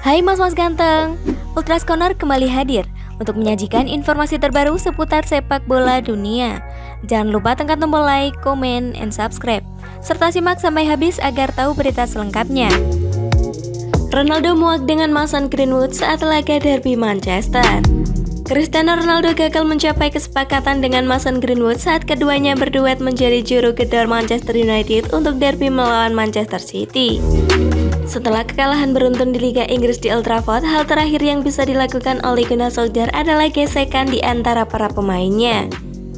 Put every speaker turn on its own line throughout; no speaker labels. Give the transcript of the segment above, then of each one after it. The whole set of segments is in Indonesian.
Hai mas-mas ganteng, Ultras Corner kembali hadir untuk menyajikan informasi terbaru seputar sepak bola dunia. Jangan lupa tekan tombol like, comment, and subscribe, serta simak sampai habis agar tahu berita selengkapnya. Ronaldo muak dengan Mason Greenwood saat laga derby Manchester. Cristiano Ronaldo gagal mencapai kesepakatan dengan Mason Greenwood saat keduanya berduet menjadi juru gedor Manchester United untuk derby melawan Manchester City. Setelah kekalahan beruntun di Liga Inggris di Old Trafford, hal terakhir yang bisa dilakukan Ole Gunnar Solskjaer adalah gesekan di antara para pemainnya.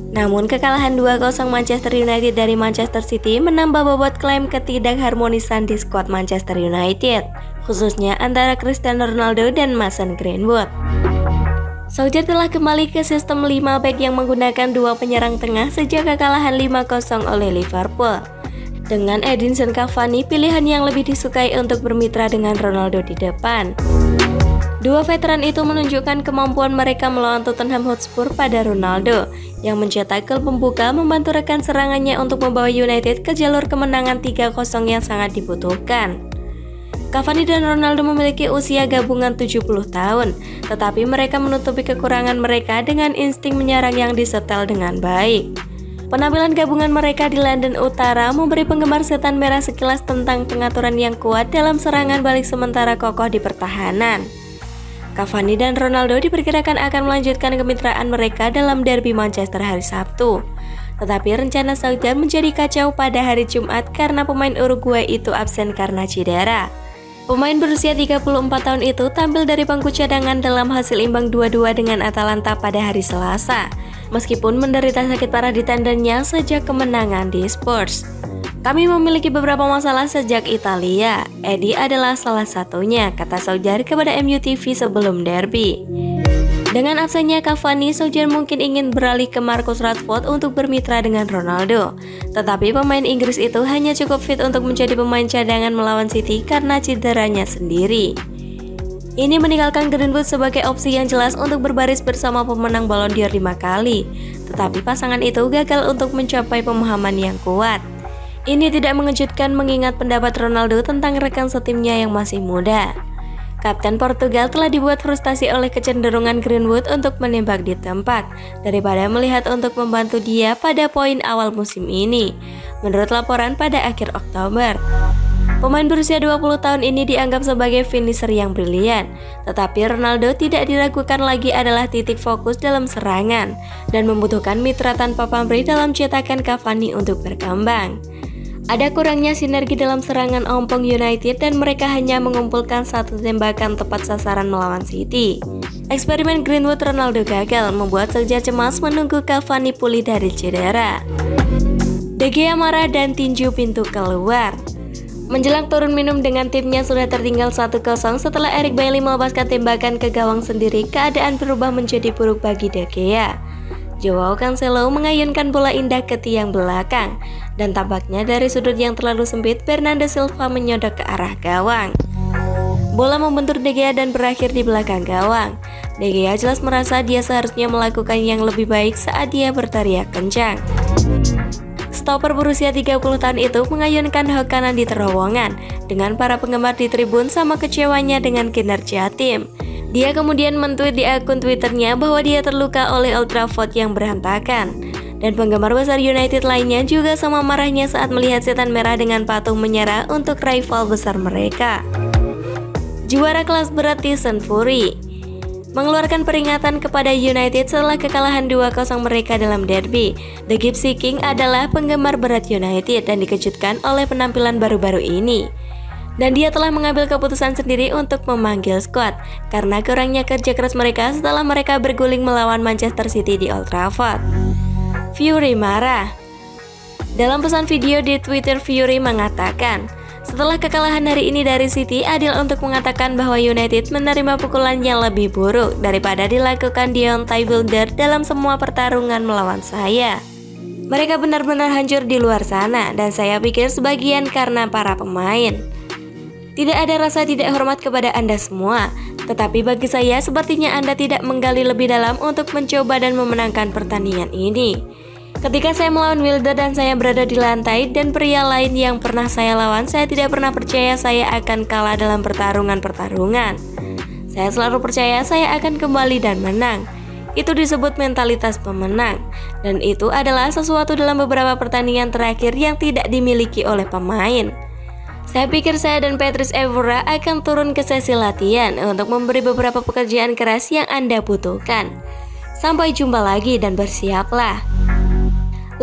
Namun kekalahan 2-0 Manchester United dari Manchester City menambah bobot klaim ketidakharmonisan di skuad Manchester United, khususnya antara Cristiano Ronaldo dan Mason Greenwood. Solskjaer telah kembali ke sistem 5 back yang menggunakan dua penyerang tengah sejak kekalahan 5-0 oleh Liverpool. Dengan Edinson Cavani, pilihan yang lebih disukai untuk bermitra dengan Ronaldo di depan. Dua veteran itu menunjukkan kemampuan mereka melawan Tottenham Hotspur pada Ronaldo, yang mencetak gol pembuka membantu rekan serangannya untuk membawa United ke jalur kemenangan 3-0 yang sangat dibutuhkan. Cavani dan Ronaldo memiliki usia gabungan 70 tahun, tetapi mereka menutupi kekurangan mereka dengan insting menyerang yang disetel dengan baik. Penampilan gabungan mereka di London Utara memberi penggemar setan merah sekilas tentang pengaturan yang kuat dalam serangan balik sementara kokoh di pertahanan. Cavani dan Ronaldo diperkirakan akan melanjutkan kemitraan mereka dalam derby Manchester hari Sabtu. Tetapi rencana Solskjaer menjadi kacau pada hari Jumat karena pemain Uruguay itu absen karena cedera. Pemain berusia 34 tahun itu tampil dari bangku cadangan dalam hasil imbang 2-2 dengan Atalanta pada hari Selasa, meskipun menderita sakit parah di tendonnya sejak kemenangan di Spurs. Kami memiliki beberapa masalah sejak Italia. Eddie adalah salah satunya, kata Solskjaer kepada MUTV sebelum derby. Dengan absennya Cavani, Solskjaer mungkin ingin beralih ke Marcus Rashford untuk bermitra dengan Ronaldo. Tetapi pemain Inggris itu hanya cukup fit untuk menjadi pemain cadangan melawan City karena cederanya sendiri. Ini meninggalkan Greenwood sebagai opsi yang jelas untuk berbaris bersama pemenang Ballon d'Or 5 kali. Tetapi pasangan itu gagal untuk mencapai pemahaman yang kuat. Ini tidak mengejutkan mengingat pendapat Ronaldo tentang rekan setimnya yang masih muda. Kapten Portugal telah dibuat frustasi oleh kecenderungan Greenwood untuk menembak di tempat daripada melihat untuk membantu dia pada poin awal musim ini, menurut laporan pada akhir Oktober. Pemain berusia 20 tahun ini dianggap sebagai finisher yang brilian, tetapi Ronaldo tidak diragukan lagi adalah titik fokus dalam serangan dan membutuhkan mitra tanpa pamrih dalam cetakan Cavani untuk berkembang. Ada kurangnya sinergi dalam serangan ompong United dan mereka hanya mengumpulkan satu tembakan tepat sasaran melawan City. Eksperimen Greenwood Ronaldo gagal, membuat Solskjaer cemas menunggu Cavani pulih dari cedera. De Gea marah dan tinju pintu keluar. Menjelang turun minum dengan timnya sudah tertinggal 1-0 setelah Eric Bailly melepaskan tembakan ke gawang sendiri, keadaan berubah menjadi buruk bagi De Gea. Joao Cancelo mengayunkan bola indah ke tiang belakang, dan tampaknya dari sudut yang terlalu sempit, Bernardo Silva menyodok ke arah gawang. Bola membentur De Gea dan berakhir di belakang gawang. De Gea jelas merasa dia seharusnya melakukan yang lebih baik saat dia berteriak kencang. Stopper berusia 30 tahun itu mengayunkan hak kanan di terowongan, dengan para penggemar di tribun sama kecewanya dengan kinerja tim. Dia kemudian men-tweet di akun Twitternya bahwa dia terluka oleh Old Trafford yang berantakan. Dan penggemar besar United lainnya juga sama marahnya saat melihat setan merah dengan patung menyerah untuk rival besar mereka. Juara kelas berat Tyson Fury mengeluarkan peringatan kepada United setelah kekalahan 2-0 mereka dalam derby. The Gypsy King adalah penggemar berat United dan dikejutkan oleh penampilan baru-baru ini. Dan dia telah mengambil keputusan sendiri untuk memanggil skuad karena kurangnya kerja keras mereka setelah mereka berguling melawan Manchester City di Old Trafford. Fury marah. Dalam pesan video di Twitter, Fury mengatakan, setelah kekalahan hari ini dari City, adil untuk mengatakan bahwa United menerima pukulan yang lebih buruk daripada dilakukan Deontay Wilder dalam semua pertarungan melawan saya. Mereka benar-benar hancur di luar sana, dan saya pikir sebagian karena para pemain. Tidak ada rasa tidak hormat kepada Anda semua, tetapi bagi saya sepertinya Anda tidak menggali lebih dalam untuk mencoba dan memenangkan pertandingan ini. Ketika saya melawan Wilder dan saya berada di lantai dan pria lain yang pernah saya lawan, saya tidak pernah percaya saya akan kalah dalam pertarungan-pertarungan. Saya selalu percaya saya akan kembali dan menang. Itu disebut mentalitas pemenang, dan itu adalah sesuatu dalam beberapa pertandingan terakhir yang tidak dimiliki oleh pemain. Saya pikir saya dan Patrice Evra akan turun ke sesi latihan untuk memberi beberapa pekerjaan keras yang Anda butuhkan. Sampai jumpa lagi dan bersiaplah.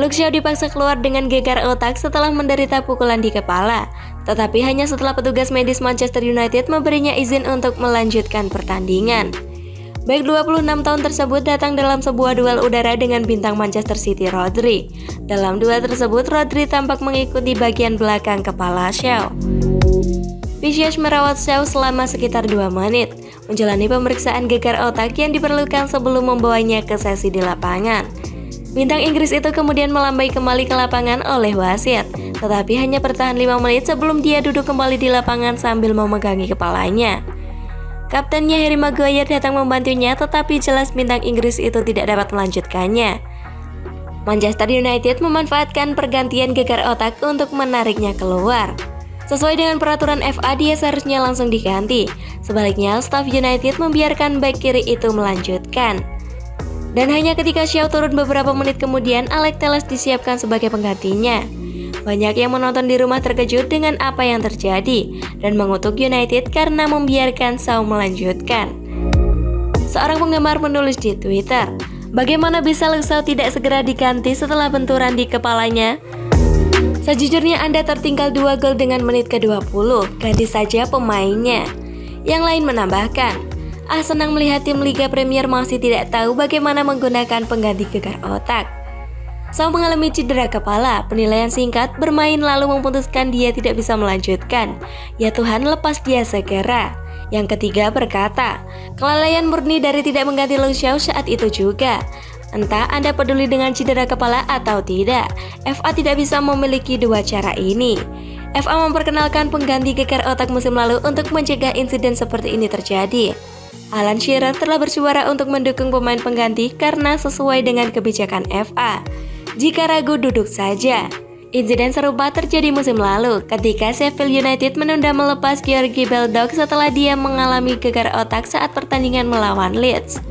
Luke Shaw dipaksa keluar dengan gegar otak setelah menderita pukulan di kepala, tetapi hanya setelah petugas medis Manchester United memberinya izin untuk melanjutkan pertandingan. Bek 26 tahun tersebut datang dalam sebuah duel udara dengan bintang Manchester City Rodri. Dalam duel tersebut, Rodri tampak mengikuti bagian belakang kepala Shaw. Vicious merawat Shaw selama sekitar 2 menit, menjalani pemeriksaan gegar otak yang diperlukan sebelum membawanya ke sesi di lapangan. Bintang Inggris itu kemudian melambai kembali ke lapangan oleh wasit, tetapi hanya bertahan 5 menit sebelum dia duduk kembali di lapangan sambil memegangi kepalanya. Kaptennya Harry Maguire datang membantunya, tetapi jelas bintang Inggris itu tidak dapat melanjutkannya. Manchester United memanfaatkan pergantian gegar otak untuk menariknya keluar. Sesuai dengan peraturan FA, dia seharusnya langsung diganti. Sebaliknya, staf United membiarkan bek kiri itu melanjutkan. Dan hanya ketika Shaw turun beberapa menit kemudian, Alex Telles disiapkan sebagai penggantinya. Banyak yang menonton di rumah terkejut dengan apa yang terjadi dan mengutuk United karena membiarkan Shaw melanjutkan. Seorang penggemar menulis di Twitter, "Bagaimana bisa Luke Shaw tidak segera diganti setelah benturan di kepalanya? Sejujurnya Anda tertinggal 2 gol dengan menit ke-20, ganti saja pemainnya." Yang lain menambahkan, senang melihat tim Liga Premier masih tidak tahu bagaimana menggunakan pengganti gegar otak. Shaw mengalami cedera kepala, penilaian singkat, bermain lalu memutuskan dia tidak bisa melanjutkan. Ya Tuhan, lepas dia segera. Yang ketiga berkata, kelalaian murni dari tidak mengganti Luke Shaw saat itu juga. Entah Anda peduli dengan cedera kepala atau tidak, FA tidak bisa memiliki 2 cara ini. FA memperkenalkan pengganti gegar otak musim lalu untuk mencegah insiden seperti ini terjadi. Alan Shearer telah bersuara untuk mendukung pemain pengganti karena sesuai dengan kebijakan FA. Jika ragu, duduk saja. Insiden serupa terjadi musim lalu ketika Sheffield United menunda melepas Georgie Baldock setelah dia mengalami gegar otak saat pertandingan melawan Leeds.